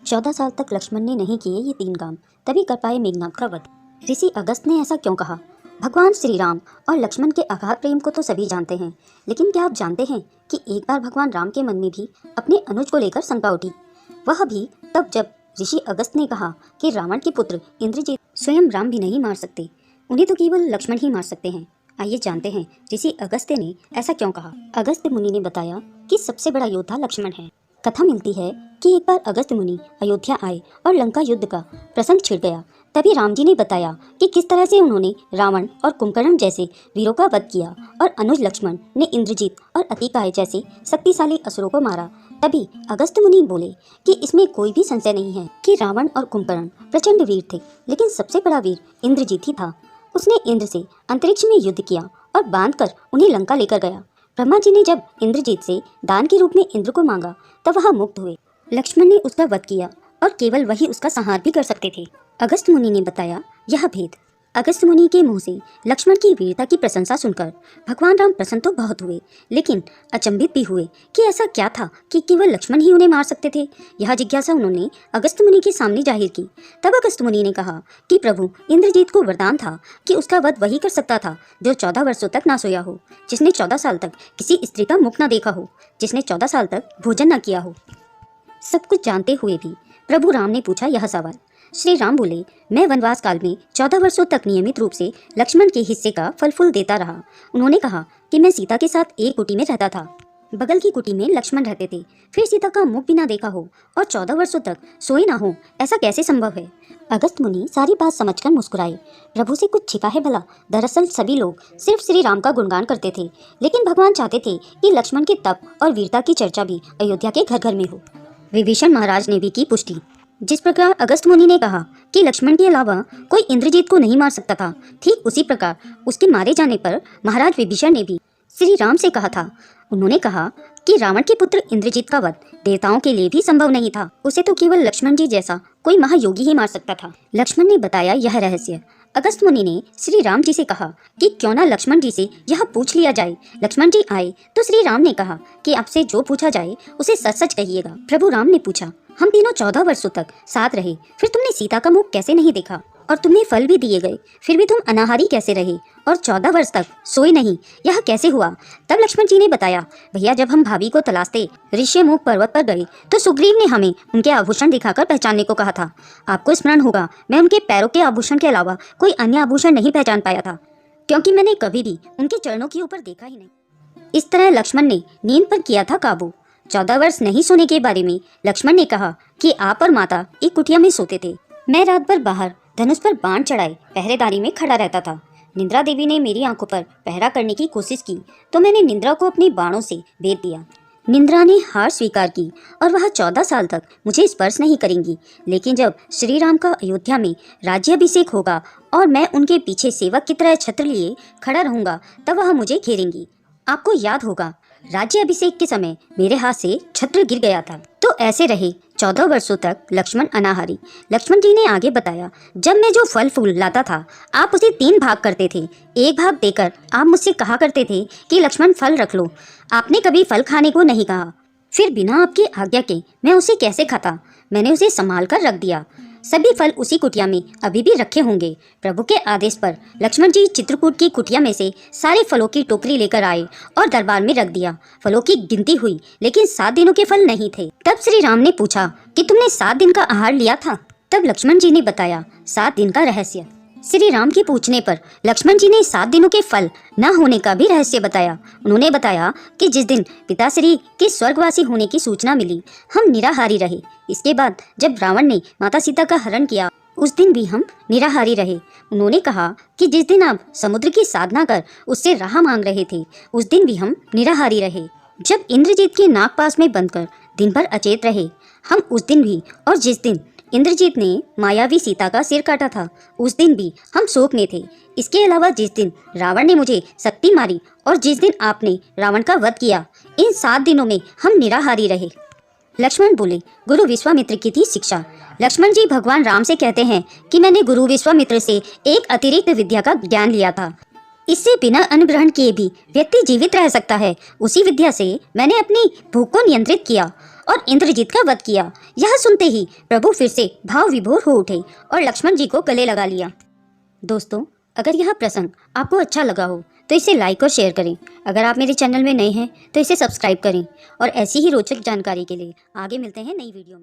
14 साल तक लक्ष्मण ने नहीं किए ये 3 काम, तभी कर पाए मेघनाद का वध। ऋषि अगस्त ने ऐसा क्यों कहा? भगवान श्री राम और लक्ष्मण के अगाध प्रेम को तो सभी जानते हैं, लेकिन क्या आप जानते हैं कि एक बार भगवान राम के मन में भी अपने अनुज को लेकर शंका उठी। वह भी तब जब ऋषि अगस्त ने कहा कि रावण के पुत्र इंद्रजीत स्वयं राम भी नहीं मार सकते, उन्हें तो केवल लक्ष्मण ही मार सकते हैं। आइए जानते हैं ऋषि अगस्त ने ऐसा क्यों कहा। अगस्त मुनि ने बताया कि सबसे बड़ा योद्धा लक्ष्मण है। कथा मिलती है कि एक बार अगस्त मुनि अयोध्या आए और लंका युद्ध का प्रसंग छिड़ गया। तभी राम जी ने बताया कि किस तरह से उन्होंने रावण और कुंभकर्ण जैसे वीरों का वध किया और अनुज लक्ष्मण ने इंद्रजीत और अतिकाय जैसे शक्तिशाली असुरों को मारा। तभी अगस्त मुनि बोले कि इसमें कोई भी संशय नहीं है कि रावण और कुंभकर्ण प्रचंड वीर थे, लेकिन सबसे बड़ा वीर इंद्रजीत ही था। उसने इंद्र से अंतरिक्ष में युद्ध किया और बांधकर उन्हें लंका लेकर गया। ब्रह्मा जी ने जब इंद्रजीत से दान के रूप में इंद्र को मांगा तब वह मुक्त हुए। लक्ष्मण ने उसका वध किया और केवल वही उसका संहार भी कर सकते थे। अगस्त मुनि ने बताया यह भेद। अगस्त मुनि के मुंह से लक्ष्मण की वीरता की प्रशंसा सुनकर भगवान राम प्रसन्न तो बहुत हुए, लेकिन अचंभित भी हुए कि ऐसा क्या था कि केवल लक्ष्मण ही उन्हें मार सकते थे। यह जिज्ञासा उन्होंने अगस्त मुनि के सामने जाहिर की। तब अगस्त मुनि ने कहा कि प्रभु, इंद्रजीत को वरदान था कि उसका वध वही कर सकता था जो 14 वर्षों तक ना सोया हो, जिसने 14 साल तक किसी स्त्री का मुख न देखा हो, जिसने 14 साल तक भोजन न किया हो। सब कुछ जानते हुए भी प्रभु राम ने पूछा यह सवाल। श्री राम बोले, मैं वनवास काल में 14 वर्षों तक नियमित रूप से लक्ष्मण के हिस्से का फल फूल देता रहा। उन्होंने कहा कि मैं सीता के साथ एक कुटी में रहता था। बगल की कुटी में लक्ष्मण रहते थे। फिर सीता का मुख भी ना देखा हो और 14 वर्षों तक सोए ना हो, ऐसा कैसे संभव है? अगस्त मुनि सारी बात समझकर मुस्कुराए। प्रभु से कुछ छिपा है भला? दरअसल सभी लोग सिर्फ श्री राम का गुणगान करते थे, लेकिन भगवान चाहते थे कि लक्ष्मण के तप और वीरता की चर्चा भी अयोध्या के घर घर में हो। विभीषण महाराज ने भी की पुष्टि। जिस प्रकार अगस्त मुनि ने कहा कि लक्ष्मण के अलावा कोई इंद्रजीत को नहीं मार सकता था, ठीक उसी प्रकार उसके मारे जाने पर महाराज विभीषण ने भी श्री राम से कहा था। उन्होंने कहा कि रावण के पुत्र इंद्रजीत का वध देवताओं के लिए भी संभव नहीं था, उसे तो केवल लक्ष्मण जी जैसा कोई महायोगी ही मार सकता था। लक्ष्मण ने बताया यह रहस्य। अगस्त मुनि ने श्री राम जी से कहा कि क्यों ना लक्ष्मण जी से यह पूछ लिया जाए। लक्ष्मण जी आए तो श्री राम ने कहा कि आपसे जो पूछा जाए उसे सच सच कहिएगा। प्रभु राम ने पूछा, हम तीनों 14 वर्षों तक साथ रहे, फिर तुमने सीता का मुख कैसे नहीं देखा? और तुम्हें फल भी दिए गए, फिर भी तुम अनाहारी कैसे रहे और 14 वर्ष तक सोए नहीं? यह कैसे हुआ? तब लक्ष्मण जी ने बताया, भैया, जब हम भाभी को तलाशते ऋष्यमुख पर्वत पर गए तो सुग्रीव ने हमें उनके आभूषण दिखाकर पहचानने को कहा था। आपको स्मरण होगा, मैं उनके पैरों के आभूषण के अलावा कोई अन्य आभूषण नहीं पहचान पाया था, क्योंकि मैंने कभी भी उनके चरणों के ऊपर देखा ही नहीं। इस तरह लक्ष्मण ने नींद पर किया था काबू। 14 वर्ष नहीं सोने के बारे में लक्ष्मण ने कहा कि आप और माता एक कुटिया में सोते थे। मैं रात भर बाहर धनुष पर बाण चढ़ाए पहरेदारी में खड़ा रहता था। निंद्रा देवी ने मेरी आंखों पर पहरा करने की कोशिश की तो मैंने निंद्रा को अपने बाणों से भेद दिया। निंद्रा ने हार स्वीकार की और वह 14 साल तक मुझे स्पर्श नहीं करेंगी, लेकिन जब श्री राम का अयोध्या में राज्याभिषेक होगा और मैं उनके पीछे सेवक की तरह छत्र लिए खड़ा रहूंगा, तब वह मुझे घेरेंगी। आपको याद होगा, राज्य अभिषेक के समय मेरे हाथ से छत्र गिर गया था। तो ऐसे रहे 14 वर्षों तक लक्ष्मण अनाहारी। लक्ष्मण जी ने आगे बताया, जब मैं जो फल फूल लाता था आप उसे 3 भाग करते थे। एक भाग देकर आप मुझसे कहा करते थे कि लक्ष्मण फल रख लो। आपने कभी फल खाने को नहीं कहा। फिर बिना आपकी आज्ञा के मैं उसे कैसे खाता? मैंने उसे संभाल कर रख दिया। सभी फल उसी कुटिया में अभी भी रखे होंगे। प्रभु के आदेश पर लक्ष्मण जी चित्रकूट की कुटिया में से सारे फलों की टोकरी लेकर आए और दरबार में रख दिया। फलों की गिनती हुई, लेकिन 7 दिनों के फल नहीं थे। तब श्री राम ने पूछा कि तुमने 7 दिन का आहार लिया था? तब लक्ष्मण जी ने बताया 7 दिन का रहस्य। श्री राम के पूछने पर लक्ष्मण जी ने 7 दिनों के फल न होने का भी रहस्य बताया। उन्होंने बताया कि जिस दिन पिताश्री के स्वर्गवासी होने की सूचना मिली, हम निराहारी रहे। इसके बाद जब रावण ने माता सीता का हरण किया, उस दिन भी हम निराहारी रहे। उन्होंने कहा कि जिस दिन आप समुद्र की साधना कर उससे राह मांग रहे थे, उस दिन भी हम निराहारी रहे। जब इंद्रजीत के नाग पास में बंधकर दिन भर अचेत रहे, हम उस दिन भी, और जिस दिन इंद्रजीत ने मायावी सीता का सिर काटा था, उस दिन भी हम शोक में थे। इसके अलावा जिस दिन रावण ने मुझे शक्ति मारी और जिस दिन आपने रावण का वध किया, इन 7 दिनों में हम निराहारी रहे। लक्ष्मण बोले, गुरु विश्वामित्र की थी शिक्षा। लक्ष्मण जी भगवान राम से कहते हैं कि मैंने गुरु विश्वामित्र से एक अतिरिक्त विद्या का ज्ञान लिया था। इससे बिना अन्न ग्रहण किए भी व्यक्ति जीवित रह सकता है। उसी विद्या से मैंने अपनी भूख को नियंत्रित किया और इंद्रजीत का वध किया। यह सुनते ही प्रभु फिर से भाव विभोर हो उठे और लक्ष्मण जी को गले लगा लिया। दोस्तों, अगर यह प्रसंग आपको अच्छा लगा हो तो इसे लाइक और शेयर करें। अगर आप मेरे चैनल में नए हैं तो इसे सब्सक्राइब करें और ऐसी ही रोचक जानकारी के लिए आगे मिलते हैं नई वीडियो में।